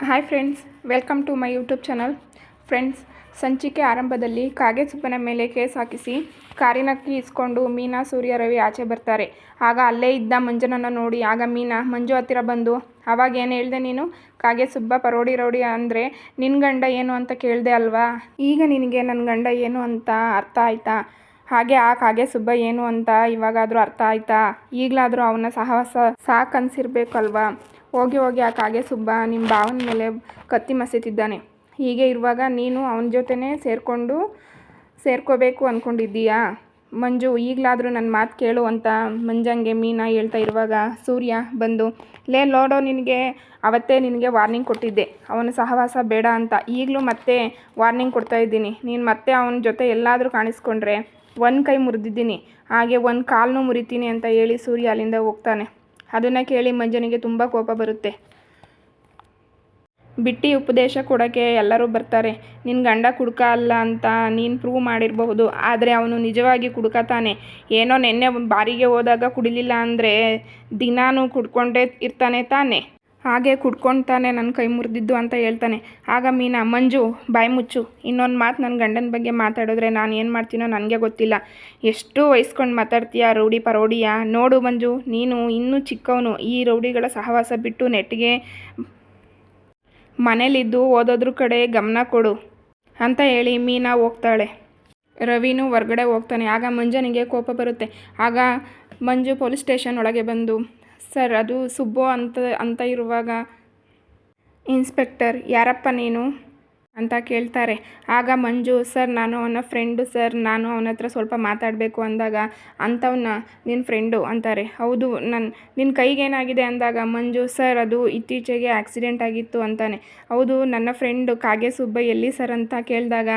Hi friends, welcome to my YouTube channel. Friends, ಸಂಚಿಕೆ ಆರಂಭದಲ್ಲಿ ಕಾಗೆಸುಬ್ಬನ ಮೇಲೆ ಕೇಸ್ ಹಾಕಿಸಿ ಕಾರಿನ ಕೀ ಇಸ್ಕೊಂಡು ಮೀನಾ, ಸೂರ್ಯ, ರವಿ ಆಚೆ ಬರ್ತಾರೆ. ಆಗ ಅಲ್ಲೇ ಇದ್ದ ಮಂಜನನ್ನು ನೋಡಿ ಆಗ ಮೀನಾ ಮಂಜು ಹತ್ತಿರ ಬಂದು, ಅವಾಗ ಏನು ಹೇಳ್ದೆ ನೀನು? ಕಾಗೆಸುಬ್ಬ ಪರೋಡಿ ರೌಡಿ ಅಂದರೆ ನಿನ್ನ ಗಂಡ ಏನು ಅಂತ ಕೇಳಿದೆ ಅಲ್ವಾ? ಈಗ ನಿನಗೆ ನನ್ನ ಗಂಡ ಏನು ಅಂತ ಅರ್ಥ ಆಯ್ತಾ? ಹಾಗೆ ಆ ಕಾಗೆಸುಬ್ಬ ಏನು ಅಂತ ಇವಾಗಾದರೂ ಅರ್ಥ ಆಯ್ತಾ? ಈಗಲಾದರೂ ಅವನ ಸಹವಾಸ ಸಾಕನ್ಸಿರ್ಬೇಕಲ್ವಾ? ಹೋಗಿ ಆ ಕಾಗೆಸುಬ್ಬ ನಿಮ್ಮ ಭಾವನ ಮೇಲೆ ಕತ್ತಿ ಮಸೆತಿದ್ದಾನೆ. ಹೀಗೆ ಇರುವಾಗ ನೀನು ಅವನ ಜೊತೆನೇ ಸೇರ್ಕೋಬೇಕು ಅಂದ್ಕೊಂಡಿದ್ದೀಯಾ? ಮಂಜು, ಈಗಲಾದರೂ ನನ್ನ ಮಾತು ಕೇಳು ಅಂತ ಮಂಜಂಗೆ ಮೀನಾ ಹೇಳ್ತಾ ಇರುವಾಗ ಸೂರ್ಯ ಬಂದು, ನೋಡೋ, ಅವತ್ತೇ ನಿನಗೆ ವಾರ್ನಿಂಗ್ ಕೊಟ್ಟಿದ್ದೆ ಅವನ ಸಹವಾಸ ಬೇಡ ಅಂತ. ಈಗಲೂ ಮತ್ತೆ ವಾರ್ನಿಂಗ್ ಕೊಡ್ತಾ ಇದ್ದೀನಿ. ನೀನು ಮತ್ತೆ ಅವನ ಜೊತೆ ಎಲ್ಲಾದರೂ ಕಾಣಿಸ್ಕೊಂಡ್ರೆ ಒಂದು ಕೈ ಮುರಿದಿದ್ದೀನಿ, ಹಾಗೆ ಒಂದು ಕಾಲನ್ನು ಮುರಿತೀನಿ ಅಂತ ಹೇಳಿ ಸೂರ್ಯ ಅಲ್ಲಿಂದ ಹೋಗ್ತಾನೆ. ಅದನ್ನು ಕೇಳಿ ಮಂಜನಿಗೆ ತುಂಬ ಕೋಪ ಬರುತ್ತೆ. ಬಿಟ್ಟು ಉಪದೇಶ ಕೊಡೋಕ್ಕೆ ಎಲ್ಲರೂ ಬರ್ತಾರೆ. ನಿನ್ನ ಗಂಡ ಕುಡುಕ ಅಲ್ಲ ಅಂತ ನೀನು ಪ್ರೂವ್ ಮಾಡಿರಬಹುದು, ಆದರೆ ಅವನು ನಿಜವಾಗಿ ಕುಡುಕ ತಾನೆ. ಏನೋ ನೆನ್ನೆ ಬಾರಿಗೆ ಹೋದಾಗ ಕುಡಿಲಿಲ್ಲ ಅಂದರೆ ದಿನಾನೂ ಕುಡ್ಕೊಂಡೇ ಇರ್ತಾನೆ ತಾನೆ. ಹಾಗೆ ಕುಡ್ಕೊಂಡು ತಾನೆ ನನ್ನ ಕೈ ಮುರಿದಿದ್ದು ಅಂತ ಹೇಳ್ತಾನೆ. ಆಗ ಮೀನಾ, ಮಂಜು ಬಾಯಿ ಮುಚ್ಚು, ಇನ್ನೊಂದು ಮಾತು ನನ್ನ ಗಂಡನ ಬಗ್ಗೆ ಮಾತಾಡಿದ್ರೆ ನಾನು ಏನು ಮಾಡ್ತೀನೋ ನನಗೆ ಗೊತ್ತಿಲ್ಲ. ಎಷ್ಟು ವಹಿಸ್ಕೊಂಡು ಮಾತಾಡ್ತೀಯಾ ರೌಡಿ ಪರೋಡಿಯ? ನೋಡು ಮಂಜು, ನೀನು ಇನ್ನೂ ಚಿಕ್ಕವನು. ಈ ರೌಡಿಗಳ ಸಹವಾಸ ಬಿಟ್ಟು ನೆಟ್ಟಿಗೆ ಮನೇಲಿದ್ದು ಓದೋದ್ರ ಕಡೆ ಗಮನ ಕೊಡು ಅಂತ ಹೇಳಿ ಮೀನಾ ಹೋಗ್ತಾಳೆ. ರವಿನೂ ಹೊರಗಡೆ ಹೋಗ್ತಾನೆ. ಆಗ ಮಂಜನಿಗೆ ಕೋಪ ಬರುತ್ತೆ. ಆಗ ಮಂಜು ಪೊಲೀಸ್ ಸ್ಟೇಷನ್ ಒಳಗೆ ಬಂದು, ಸರ್, ಅದು ಸುಬ್ಬು ಅಂತ ಇರುವಾಗ ಇನ್ಸ್ಪೆಕ್ಟರ್, ಯಾರಪ್ಪ ನೀನು ಅಂತ ಕೇಳ್ತಾರೆ. ಆಗ ಮಂಜು, ಸರ್, ನಾನು ಅವನ ಫ್ರೆಂಡು ಸರ್, ನಾನು ಅವನ ಹತ್ರ ಸ್ವಲ್ಪ ಮಾತಾಡಬೇಕು ಅಂದಾಗ, ಅಂಥವನ್ನ ನಿನ್ನ ಫ್ರೆಂಡು ಅಂತಾರೆ. ಹೌದು, ನಿನ್ನ ಕೈಗೇನಾಗಿದೆ ಅಂದಾಗ ಮಂಜು, ಸರ್, ಅದು ಇತ್ತೀಚೆಗೆ ಆಕ್ಸಿಡೆಂಟ್ ಆಗಿತ್ತು ಅಂತಾನೆ. ಹೌದು, ನನ್ನ ಫ್ರೆಂಡು ಕಾಗೆಸುಬ್ಬ ಎಲ್ಲಿ ಸರ್ ಅಂತ ಕೇಳಿದಾಗ,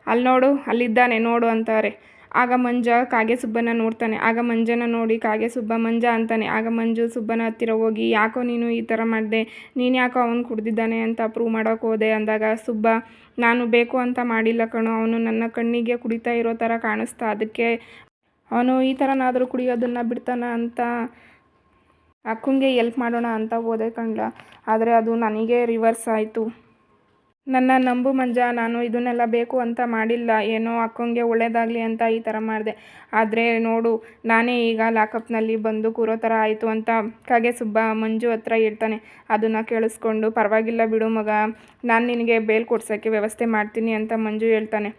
ಅಲ್ಲಿ ನೋಡು, ಅಲ್ಲಿದ್ದಾನೆ ನೋಡು ಅಂತಾರೆ. ಆಗ ಮಂಜ ಕಾಗೆಸುಬ್ಬನ ನೋಡ್ತಾನೆ. ಆಗ ಮಂಜನ ನೋಡಿ ಕಾಗೆಸುಬ್ಬ ಮಂಜ ಅಂತಾನೆ. ಆಗ ಮಂಜು ಸುಬ್ಬನ ಹತ್ತಿರ ಹೋಗಿ, ಯಾಕೋ ನೀನು ಈ ಥರ ಮಾಡಿದೆ? ನೀನು ಯಾಕೋ ಅವನು ಕುಡ್ದಿದ್ದಾನೆ ಅಂತ ಪ್ರೂವ್ ಮಾಡೋಕೆ ಹೋದೆ ಅಂದಾಗ ಸುಬ್ಬ, ನಾನು ಬೇಕು ಅಂತ ಮಾಡಿಲ್ಲ ಕಣೋ, ಅವನು ನನ್ನ ಕಣ್ಣಿಗೆ ಕುಡಿತಾ ಇರೋ ಥರ ಕಾಣಿಸ್ತಾ, ಅದಕ್ಕೆ ಅವನು ಈ ಥರನಾದರೂ ಕುಡಿಯೋದನ್ನು ಬಿಡ್ತಾನ ಅಂತ ಅಕ್ಕಂಗೆ ಎಲ್ಪ್ ಮಾಡೋಣ ಅಂತ ಹೋದೆ ಕಣ್ಲ, ಆದರೆ ಅದು ನನಗೆ ರಿವರ್ಸ್ ಆಯಿತು. ನನ್ನ ನಂಬು ಮಂಜ, ನಾನು ಇದನ್ನೆಲ್ಲ ಬೇಕು ಅಂತ ಮಾಡಿಲ್ಲ, ಏನೋ ಅಕ್ಕಂಗೆ ಒಳ್ಳೇದಾಗಲಿ ಅಂತ ಈ ಥರ ಮಾಡಿದೆ. ಆದರೆ ನೋಡು, ನಾನೇ ಈಗ ಲಾಕಪ್ನಲ್ಲಿ ಬಂದು ಕೂರೋ ಥರ ಆಯಿತು ಅಂತ ಕಾಗೆಸುಬ್ಬ ಮಂಜು ಹತ್ರ ಹೇಳ್ತಾನೆ. ಅದನ್ನು ಕೇಳಿಸ್ಕೊಂಡು, ಪರವಾಗಿಲ್ಲ ಬಿಡು ಮಗ, ನಾನು ನಿನಗೆ ಬೇಲ್ ಕೊಡ್ಸೋಕ್ಕೆ ವ್ಯವಸ್ಥೆ ಮಾಡ್ತೀನಿ ಅಂತ ಮಂಜು ಹೇಳ್ತಾನೆ.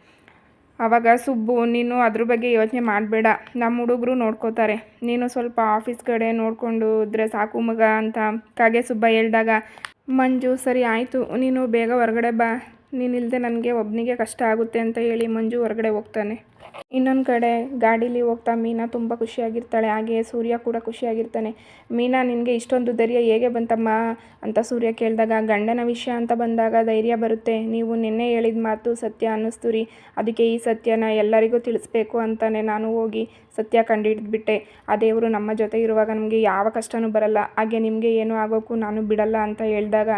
ಆವಾಗ ಸುಬ್ಬು, ನೀನು ಅದ್ರ ಬಗ್ಗೆ ಯೋಚನೆ ಮಾಡಬೇಡ, ನಮ್ಮ ಹುಡುಗರು ನೋಡ್ಕೋತಾರೆ, ನೀನು ಸ್ವಲ್ಪ ಆಫೀಸ್ ಕಡೆ ನೋಡಿಕೊಂಡು ಇದ್ರೆ ಸಾಕು ಮಗ ಅಂತ ಕಾಗೆಸುಬ್ಬ ಹೇಳಿದಾಗ ಮಂಜು, ಸರಿ ಆಯಿತು, ನೀನು ಬೇಗ ಹೊರಗಡೆ ಬಾ, ನೀನಿಲ್ಲದೆ ನನಗೆ ಒಬ್ಬನಿಗೆ ಕಷ್ಟ ಆಗುತ್ತೆ ಅಂತ ಹೇಳಿ ಮಂಜು ಹೊರಗಡೆ ಹೋಗ್ತಾನೆ. ಇನ್ನೊಂದು ಕಡೆ ಗಾಡೀಲಿ ಹೋಗ್ತಾ ಮೀನಾ ತುಂಬ ಖುಷಿಯಾಗಿರ್ತಾಳೆ. ಹಾಗೆ ಸೂರ್ಯ ಕೂಡ ಖುಷಿಯಾಗಿರ್ತಾನೆ. ಮೀನಾ, ನಿನಗೆ ಇಷ್ಟೊಂದು ಧೈರ್ಯ ಹೇಗೆ ಬಂತಮ್ಮ ಅಂತ ಸೂರ್ಯ ಕೇಳಿದಾಗ, ಗಂಡನ ವಿಷಯ ಅಂತ ಬಂದಾಗ ಧೈರ್ಯ ಬರುತ್ತೆ. ನೀವು ನಿನ್ನೆ ಹೇಳಿದ ಮಾತು ಸತ್ಯ ಅನ್ನಿಸ್ತು ರೀ, ಅದಕ್ಕೆ ಈ ಸತ್ಯನ ಎಲ್ಲರಿಗೂ ತಿಳಿಸ್ಬೇಕು ಅಂತಾನೆ ನಾನು ಹೋಗಿ ಸತ್ಯ ಕಂಡುಹಿಡಿದ್ಬಿಟ್ಟೆ. ಆ ದೇವರು ನಮ್ಮ ಜೊತೆ ಇರುವಾಗ ನಮಗೆ ಯಾವ ಕಷ್ಟನೂ ಬರಲ್ಲ, ಹಾಗೆ ನಿಮಗೆ ಏನೂ ಆಗೋಕ್ಕೂ ನಾನು ಬಿಡಲ್ಲ ಅಂತ ಹೇಳಿದಾಗ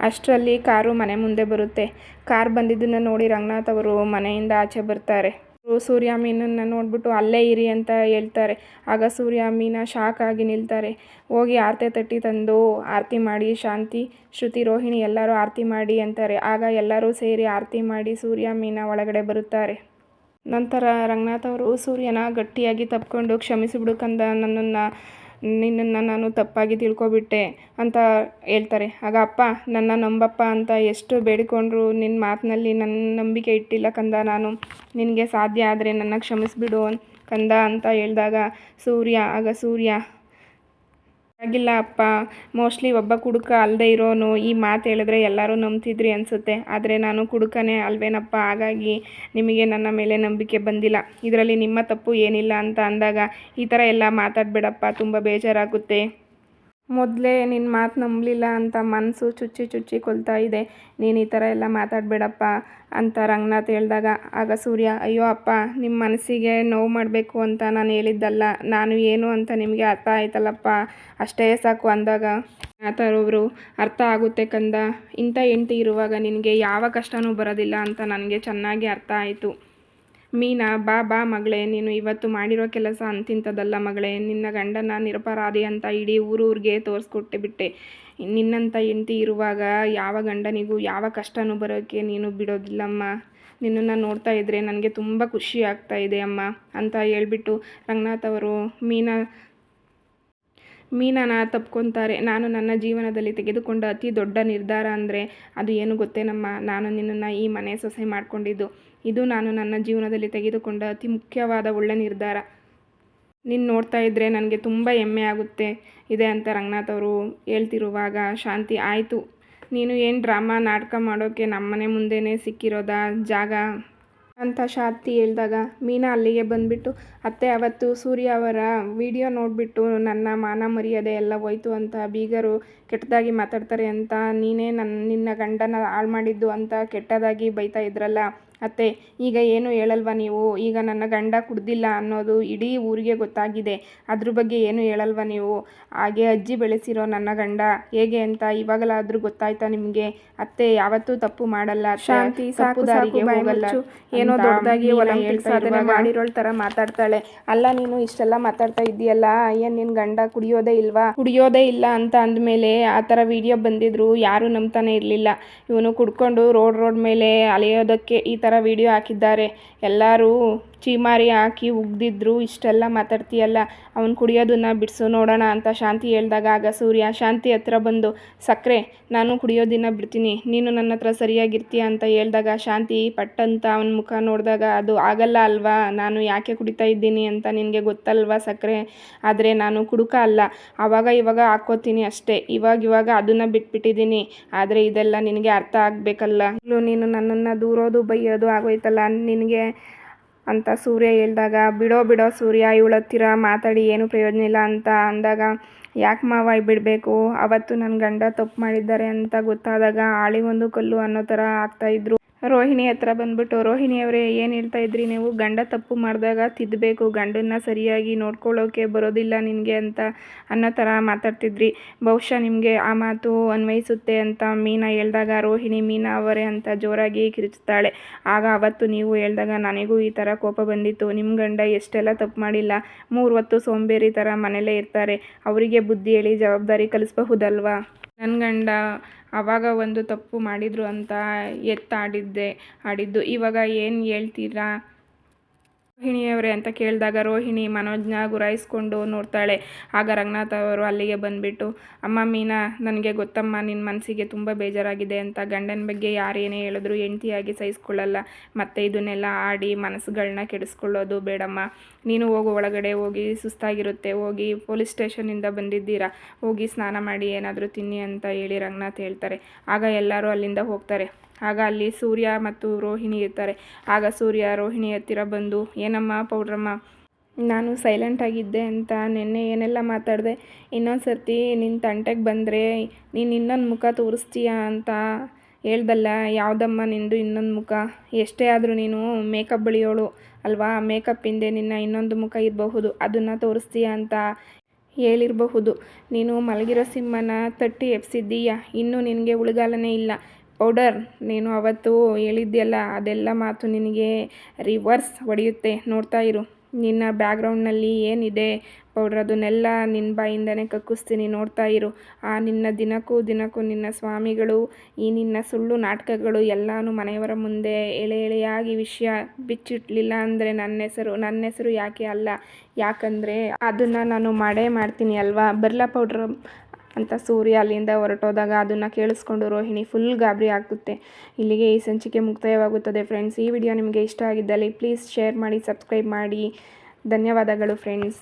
ಅಷ್ಟರಲ್ಲಿ ಕಾರು ಮನೆ ಮುಂದೆ ಬರುತ್ತೆ. ಕಾರ್ ಬಂದಿದ್ದನ್ನು ನೋಡಿ ರಂಗನಾಥ್ ಅವರು ಮನೆಯಿಂದ ಆಚೆ ಬರ್ತಾರೆ. ಸೂರ್ಯ ಮೀನನ್ನು ನೋಡ್ಬಿಟ್ಟು ಅಲ್ಲೇ ಇರಿ ಅಂತ ಹೇಳ್ತಾರೆ. ಆಗ ಸೂರ್ಯ ಮೀನಾ ಶಾಕ್ ಆಗಿ ನಿಲ್ತಾರೆ. ಹೋಗಿ ಆರತಿ ತಟ್ಟಿ ತಂದು ಆರತಿ ಮಾಡಿ, ಶಾಂತಿ, ಶ್ರುತಿ, ರೋಹಿಣಿ ಎಲ್ಲರೂ ಆರತಿ ಮಾಡಿ ಅಂತಾರೆ. ಆಗ ಎಲ್ಲರೂ ಸೇರಿ ಆರತಿ ಮಾಡಿ ಸೂರ್ಯ ಮೀನಾ ಒಳಗಡೆ ಬರುತ್ತಾರೆ. ನಂತರ ರಂಗನಾಥ್ ಅವರು ಸೂರ್ಯನ ಗಟ್ಟಿಯಾಗಿ ತಪ್ಕೊಂಡು, ಕ್ಷಮಿಸಿಬಿಡು ಕಂದ, ನಿನ್ನನ್ನು ನಾನು ತಪ್ಪಾಗಿ ತಿಳ್ಕೊಬಿಟ್ಟೆ ಅಂತ ಹೇಳ್ತಾರೆ. ಆಗ, ಅಪ್ಪ, ನನ್ನ ನಂಬಪ್ಪ ಅಂತ ಎಷ್ಟು ಬೇಡಿಕೊಂಡ್ರು ನಿನ್ನ ಮಾತಿನಲ್ಲಿ ನನ್ನ ನಂಬಿಕೆ ಇಟ್ಟಿಲ್ಲ ಕಂದ, ನಾನು ನಿನಗೆ ಸಾಧ್ಯ ಆದರೆ ನನ್ನ ಕ್ಷಮಿಸಿಬಿಡು ಕಂದ ಅಂತ ಹೇಳಿದಾಗ ಸೂರ್ಯ ಆಗಿಲ್ಲ ಅಪ್ಪ, ಮೋಸ್ಟ್ಲಿ ಒಬ್ಬ ಕುಡುಕ ಅಲ್ಲದೆ ಇರೋನು ಈ ಮಾತು ಹೇಳಿದ್ರೆ ಎಲ್ಲರೂ ನಂಬ್ತಿದ್ರಿ ಅನಿಸುತ್ತೆ, ಆದರೆ ನಾನು ಕುಡುಕನೇ ಅಲ್ವೇನಪ್ಪ, ಹಾಗಾಗಿ ನಿಮಗೆ ನನ್ನ ಮೇಲೆ ನಂಬಿಕೆ ಬಂದಿಲ್ಲ, ಇದರಲ್ಲಿ ನಿಮ್ಮ ತಪ್ಪು ಏನಿಲ್ಲ ಅಂತ ಅಂದಾಗ, ಈ ಥರ ಎಲ್ಲ ಮಾತಾಡಬೇಡಪ್ಪ, ತುಂಬ ಬೇಜಾರಾಗುತ್ತೆ, ಮೊದಲೇ ನಿನ್ನ ಮಾತು ನಂಬಲಿಲ್ಲ ಅಂತ ಮನಸ್ಸು ಚುಚ್ಚಿ ಕೊಲ್ತಾ ಇದೆ, ನೀನು ಈ ಥರ ಎಲ್ಲ ಮಾತಾಡಬೇಡಪ್ಪ ಅಂತ ರಂಗನಾಥ್ ಹೇಳಿದಾಗ, ಆಗ ಸೂರ್ಯ, ಅಯ್ಯೋ ಅಪ್ಪ, ನಿಮ್ಮ ಮನಸ್ಸಿಗೆ ನೋವು ಮಾಡಬೇಕು ಅಂತ ನಾನು ಹೇಳಿದ್ದಲ್ಲ, ನಾನು ಏನು ಅಂತ ನಿಮಗೆ ಅರ್ಥ ಆಯ್ತಲ್ಲಪ್ಪ, ಅಷ್ಟೇ ಸಾಕು ಅಂದಾಗ ರಂಗನಾಥರವರು, ಅರ್ಥ ಆಗುತ್ತೆ ಕಂದ, ಇಂಥ ಹೆಂಡತಿ ಇರುವಾಗ ನಿನಗೆ ಯಾವ ಕಷ್ಟನೂ ಬರೋದಿಲ್ಲ ಅಂತ ನನಗೆ ಚೆನ್ನಾಗಿ ಅರ್ಥ ಆಯಿತು. ಮೀನಾ, ಬಾ ಮಗಳೇ, ನೀನು ಇವತ್ತು ಮಾಡಿರೋ ಕೆಲಸ ಅಂತಿಂಥದ್ದಲ್ಲ ಮಗಳೇ, ನಿನ್ನ ಗಂಡನ ನಿರಪರಾಧಿ ಅಂತ ಇಡೀ ಊರಿಗೆ ತೋರಿಸ್ಕೊಟ್ಟೆ ಬಿಟ್ಟೆ. ನಿನ್ನಂಥ ಹೆಂಡತಿ ಇರುವಾಗ ಯಾವ ಗಂಡನಿಗೂ ಯಾವ ಕಷ್ಟನೂ ಬರೋಕ್ಕೆ ನೀನು ಬಿಡೋದಿಲ್ಲಮ್ಮ. ನಿನ್ನನ್ನು ನೋಡ್ತಾ ಇದ್ದರೆ ನನಗೆ ತುಂಬ ಖುಷಿ ಆಗ್ತಾ ಇದೆ ಅಮ್ಮ ಅಂತ ಹೇಳ್ಬಿಟ್ಟು ರಂಗನಾಥ್ ಅವರು ಮೀನಾನ ತಪ್ಕೊತಾರೆ. ನಾನು ನನ್ನ ಜೀವನದಲ್ಲಿ ತೆಗೆದುಕೊಂಡ ಅತಿ ದೊಡ್ಡ ನಿರ್ಧಾರ ಅಂದರೆ ಅದು ಏನು ಗೊತ್ತೇನಮ್ಮ, ನಾನು ನಿನ್ನನ್ನು ಈ ಮನೆ ಸೊಸೆ ಮಾಡ್ಕೊಂಡಿದ್ದು. ಇದು ನಾನು ನನ್ನ ಜೀವನದಲ್ಲಿ ತೆಗೆದುಕೊಂಡ ಅತಿ ಮುಖ್ಯವಾದ ಒಳ್ಳೆ ನಿರ್ಧಾರ. ನೀನು ನೋಡ್ತಾ ಇದ್ದರೆ ನನಗೆ ತುಂಬ ಹೆಮ್ಮೆ ಆಗುತ್ತೆ ಇದೆ ಅಂತ ರಂಗನಾಥ್ ಅವರು ಹೇಳ್ತಿರುವಾಗ ಶಾಂತಿ, ಆಯಿತು ನೀನು ಏನು ಡ್ರಾಮಾ ನಾಟಕ ಮಾಡೋಕ್ಕೆ ನಮ್ಮನೆ ಮುಂದೆನೇ ಸಿಕ್ಕಿರೋದಾ ಜಾಗ ಅಂತ ಶಾಂತಿ ಹೇಳಿದಾಗ ಮೀನಾ ಅಲ್ಲಿಗೆ ಬಂದುಬಿಟ್ಟು, ಅತ್ತೆ ಅವತ್ತು ಸೂರ್ಯ ಅವರ ವಿಡಿಯೋ ನೋಡಿಬಿಟ್ಟು ನನ್ನ ಮಾನ ಮರ್ಯಾದೆ ಎಲ್ಲ ಹೋಯ್ತು ಅಂತ ಬೀಗರು ಕೆಟ್ಟದಾಗಿ ಮಾತಾಡ್ತಾರೆ ಅಂತ ನೀನೇ ನಿನ್ನ ಗಂಡನ ಹಾಳು ಮಾಡಿದ್ದು ಅಂತ ಕೆಟ್ಟದಾಗಿ ಬೈತಾ ಇದ್ರಲ್ಲ ಅತ್ತೆ, ಈಗ ಏನು ಹೇಳಲ್ವ ನೀವು? ಈಗ ನನ್ನ ಗಂಡ ಕುಡ್ದಿಲ್ಲ ಅನ್ನೋದು ಇಡೀ ಊರಿಗೆ ಗೊತ್ತಾಗಿದೆ, ಅದ್ರ ಬಗ್ಗೆ ಏನು ಹೇಳಲ್ವ ನೀವು? ಹಾಗೆ ಅಜ್ಜಿ ಬೆಳೆಸಿರೋ ನನ್ನ ಗಂಡ ಹೇಗೆ ಅಂತ ಇವಾಗಲಾದರೂ ಗೊತ್ತಾಯ್ತಾ ನಿಮಗೆ? ಅತ್ತೆ ಯಾವತ್ತೂ ತಪ್ಪು ಮಾಡಲ್ಲ, ಶಾಂತಿ ತಪ್ಪು ದಾರಿಗೆ ಹೋಗಲ್ಲ, ಏನೋ ದೊಡ್ಡದಾಗಿ ಒಲಿಂಪಿಕ್ ಸಾಧನೆ ಮಾಡಿರೋಳ್ ಥರ ಮಾತಾಡ್ತಾಳೆ. ಅಲ್ಲ ನೀನು ಇಷ್ಟೆಲ್ಲ ಮಾತಾಡ್ತಾ ಇದ್ದೀಯಲ್ಲ, ಏನು ನಿನ್ನ ಗಂಡ ಕುಡಿಯೋದೇ ಇಲ್ಲ ಅಂತ ಅಂದಮೇಲೆ ಆ ಥರ ವಿಡಿಯೋ ಬಂದಿದ್ರು ಯಾರೂ ನಂಬ್ತಾನೆ ಇರಲಿಲ್ಲ. ಇವನು ಕುಡ್ಕೊಂಡು ರೋಡ್ ಮೇಲೆ ಅಲೆಯೋದಕ್ಕೆ ಈ ಥರ ವಿಡಿಯೋ ಹಾಕಿದ್ದಾರೆ, ಎಲ್ಲರೂ ಚೀಮಾರಿ ಹಾಕಿ ಉಗ್ದಿದ್ರು, ಇಷ್ಟೆಲ್ಲ ಮಾತಾಡ್ತೀಯಲ್ಲ, ಅವನು ಕುಡಿಯೋದನ್ನ ಬಿಡಿಸು ನೋಡೋಣ ಅಂತ ಶಾಂತಿ ಹೇಳಿದಾಗ ಆಗ ಸೂರ್ಯ ಶಾಂತಿ ಹತ್ರ ಬಂದು, ಸಕ್ಕರೆ ನಾನು ಕುಡಿಯೋದನ್ನ ಬಿಡ್ತೀನಿ, ನೀನು ನನ್ನ ಹತ್ರ ಸರಿಯಾಗಿರ್ತೀಯ ಅಂತ ಹೇಳಿದಾಗ ಶಾಂತಿ ಪಟ್ಟಂತ ಅವನ ಮುಖ ನೋಡಿದಾಗ, ಅದು ಆಗಲ್ಲ ಅಲ್ವಾ, ನಾನು ಯಾಕೆ ಕುಡಿತಾ ಇದ್ದೀನಿ ಅಂತ ನಿನಗೆ ಗೊತ್ತಲ್ವಾ ಸಕ್ಕರೆ, ಆದರೆ ನಾನು ಕುಡುಕ ಅಲ್ಲ, ಇವಾಗ ಹಾಕ್ಕೋತೀನಿ ಅಷ್ಟೇ, ಇವಾಗ ಅದನ್ನು ಬಿಟ್ಬಿಟ್ಟಿದ್ದೀನಿ, ಆದರೆ ಇದೆಲ್ಲ ನಿನಗೆ ಅರ್ಥ ಆಗಬೇಕಲ್ಲ, ನೀನು ನನ್ನನ್ನು ದೂರೋದು ಬೈಯೋದು ಆಗೋಯ್ತಲ್ಲ ನಿನಗೆ ಅಂತ ಸೂರ್ಯ ಹೇಳಿದಾಗ, ಬಿಡೋ ಸೂರ್ಯ ಇವಳ ಹತ್ತಿರ ಮಾತಾಡಿ ಏನು ಪ್ರಯೋಜನ ಇಲ್ಲ ಅಂತ ಅಂದಾಗ, ಯಾಕೆ ಮಾವ ಬಿಡಬೇಕು, ಅವತ್ತು ನನ್ನ ಗಂಡ ತಪ್ಪು ಮಾಡಿದ್ದಾರೆ ಅಂತ ಗೊತ್ತಾದಾಗ ಆಳಿಗೊಂದು ಕಲ್ಲು ಅನ್ನೋ ಥರ ಆಗ್ತಾಯಿದ್ರು. ರೋಹಿಣಿ ಹತ್ರ ಬಂದ್ಬಿಟ್ಟು, ರೋಹಿಣಿಯವರೇ ಏನು ಹೇಳ್ತಾ ಇದ್ರಿ ನೀವು? ಗಂಡ ತಪ್ಪು ಮಾಡಿದಾಗ ತಿದ್ದಬೇಕು, ಗಂಡನ್ನ ಸರಿಯಾಗಿ ನೋಡ್ಕೊಳ್ಳೋಕೆ ಬರೋದಿಲ್ಲ ನಿನಗೆ ಅಂತ ಅನ್ನೋ ಥರ ಮಾತಾಡ್ತಿದ್ರಿ, ಬಹುಶಃ ನಿಮಗೆ ಆ ಮಾತು ಅನ್ವಯಿಸುತ್ತೆ ಅಂತ ಮೀನಾ ಹೇಳಿದಾಗ ರೋಹಿಣಿ ಮೀನಾ ಅವರೇ ಅಂತ ಜೋರಾಗಿ ಕಿರುಚ್ತಾಳೆ. ಆಗ ಅವತ್ತು ನೀವು ಹೇಳಿದಾಗ ನನಗೂ ಈ ಥರ ಕೋಪ ಬಂದಿತ್ತು, ನಿಮ್ಮ ಗಂಡ ಎಷ್ಟೆಲ್ಲ ತಪ್ಪು ಮಾಡಿಲ್ಲ, 3 ಹೊತ್ತು ಸೋಂಬೇರಿ ಥರ ಮನೇಲೇ ಇರ್ತಾರೆ, ಅವರಿಗೆ ಬುದ್ಧಿ ಹೇಳಿ ಜವಾಬ್ದಾರಿ ಕಲಿಸ್ಬಹುದಲ್ವಾ? ನನ್ನ ಗಂಡ ಆವಾಗ ಒಂದು ತಪ್ಪು ಮಾಡಿದ್ರು ಅಂತ ಆಡಿದ್ದು, ಇವಾಗ ಏನು ಹೇಳ್ತೀರಾ ರೋಹಿಣಿಯವರೇ ಅಂತ ಕೇಳಿದಾಗ ರೋಹಿಣಿ ಮನೋಜ್ನ ಗುರಾಯಿಸ್ಕೊಂಡು ನೋಡ್ತಾಳೆ. ಆಗ ರಂಗನಾಥ್ ಅವರು ಅಲ್ಲಿಗೆ ಬಂದುಬಿಟ್ಟು, ಅಮ್ಮ ಮೀನಾ, ನನಗೆ ಗೊತ್ತಮ್ಮ ನಿನ್ನ ಮನಸ್ಸಿಗೆ ತುಂಬ ಬೇಜಾರಾಗಿದೆ ಅಂತ, ಗಂಡನ ಬಗ್ಗೆ ಯಾರೇನೇ ಹೇಳಿದ್ರು ಹೆಂಡ್ತಿಯಾಗಿ ಸಹಿಸ್ಕೊಳ್ಳಲ್ಲ, ಮತ್ತು ಇದನ್ನೆಲ್ಲ ಆಡಿ ಮನಸ್ಸುಗಳನ್ನ ಕೆಡಿಸ್ಕೊಳ್ಳೋದು ಬೇಡಮ್ಮ, ನೀನು ಹೋಗು, ಒಳಗಡೆ ಹೋಗಿ ಸುಸ್ತಾಗಿರುತ್ತೆ, ಹೋಗಿ ಪೊಲೀಸ್ ಸ್ಟೇಷನಿಂದ ಬಂದಿದ್ದೀರಾ, ಹೋಗಿ ಸ್ನಾನ ಮಾಡಿ ಏನಾದರೂ ತಿನ್ನಿ ಅಂತ ಹೇಳಿ ರಂಗನಾಥ್ ಹೇಳ್ತಾರೆ. ಆಗ ಎಲ್ಲರೂ ಅಲ್ಲಿಂದ ಹೋಗ್ತಾರೆ. ಆಗ ಅಲ್ಲಿ ಸೂರ್ಯ ಮತ್ತು ರೋಹಿಣಿ ಇರ್ತಾರೆ. ಆಗ ಸೂರ್ಯ ರೋಹಿಣಿ ಹತ್ತಿರ ಬಂದು, ಏನಮ್ಮ ಪೌಡ್ರಮ್ಮ, ನಾನು ಸೈಲೆಂಟಾಗಿದ್ದೆ ಅಂತ ನಿನ್ನೆ ಏನೆಲ್ಲ ಮಾತಾಡಿದೆ, ಇನ್ನೊಂದು ಸರ್ತಿ ನಿನ್ನ ತಂಟೆಗೆ ಬಂದರೆ ನೀನು ಇನ್ನೊಂದು ಮುಖ ತೋರಿಸ್ತೀಯ ಅಂತ ಹೇಳ್ದಲ್ಲ, ಯಾವುದಮ್ಮ ನಿಂದು ಇನ್ನೊಂದು ಮುಖ? ಎಷ್ಟೇ ಆದರೂ ನೀನು ಮೇಕಪ್ ಬಳಿಯೋಳು ಅಲ್ವಾ, ಮೇಕಪ್ ಹಿಂದೆ ನಿನ್ನ ಇನ್ನೊಂದು ಮುಖ ಇರಬಹುದು, ಅದನ್ನು ತೋರಿಸ್ತೀಯ ಅಂತ ಹೇಳಿರಬಹುದು. ನೀನು ಮಲಗಿರೋ ಸಿಂಹನ ತಟ್ಟಿ ಎಬ್ಸಿದ್ದೀಯ, ಇನ್ನೂ ನಿನಗೆ ಉಳಿಗಾಲನೇ ಇಲ್ಲ ಪೌಡರ್, ನೀನು ಅವತ್ತು ಹೇಳಿದ್ಯಲ್ಲ ಅದೆಲ್ಲ ಮಾತು ನಿನಗೆ ರಿವರ್ಸ್ ಹೊಡೆಯುತ್ತೆ, ನೋಡ್ತಾ ಇರು, ನಿನ್ನ ಬ್ಯಾಕ್ಗ್ರೌಂಡ್ನಲ್ಲಿ ಏನಿದೆ ಪೌಡ್ರ್ ಅದನ್ನೆಲ್ಲ ನಿನ್ನ ಬಾಯಿಂದನೇ ಕಕ್ಕಿಸ್ತೀನಿ, ನೋಡ್ತಾ ಇರು. ನಿನ್ನ ದಿನಕ್ಕೂ ನಿನ್ನ ಸ್ವಾಮಿಗಳು, ಈ ನಿನ್ನ ಸುಳ್ಳು ನಾಟಕಗಳು ಎಲ್ಲನೂ ಮನೆಯವರ ಮುಂದೆ ಎಳೆಯಾಗಿ ವಿಷಯ ಬಿಚ್ಚಿಟ್ಲಿಲ್ಲ ಅಂದರೆ ನನ್ನ ಹೆಸರು ಯಾಕೆ ಅಲ್ಲ, ಯಾಕಂದರೆ ಅದನ್ನು ನಾನು ಮಾಡ್ತೀನಿ ಅಲ್ವಾ, ಬರ್ಲಾ ಪೌಡ್ರ್ ಅಂತ ಸೂರ್ಯ ಅಲ್ಲಿಂದ ಹೊರಟೋದಾಗ ಅದನ್ನು ಕೇಳಿಸ್ಕೊಂಡು ರೋಹಿಣಿ ಫುಲ್ ಗಾಬರಿ ಆಗುತ್ತೆ. ಇಲ್ಲಿಗೆ ಈ ಸಂಚಿಕೆ ಮುಕ್ತಾಯವಾಗುತ್ತದೆ ಫ್ರೆಂಡ್ಸ್. ಈ ವಿಡಿಯೋ ನಿಮಗೆ ಇಷ್ಟ ಆಗಿದ್ದಲ್ಲಿ ಪ್ಲೀಸ್ ಶೇರ್ ಮಾಡಿ, ಸಬ್ಸ್ಕ್ರೈಬ್ ಮಾಡಿ. ಧನ್ಯವಾದಗಳು ಫ್ರೆಂಡ್ಸ್.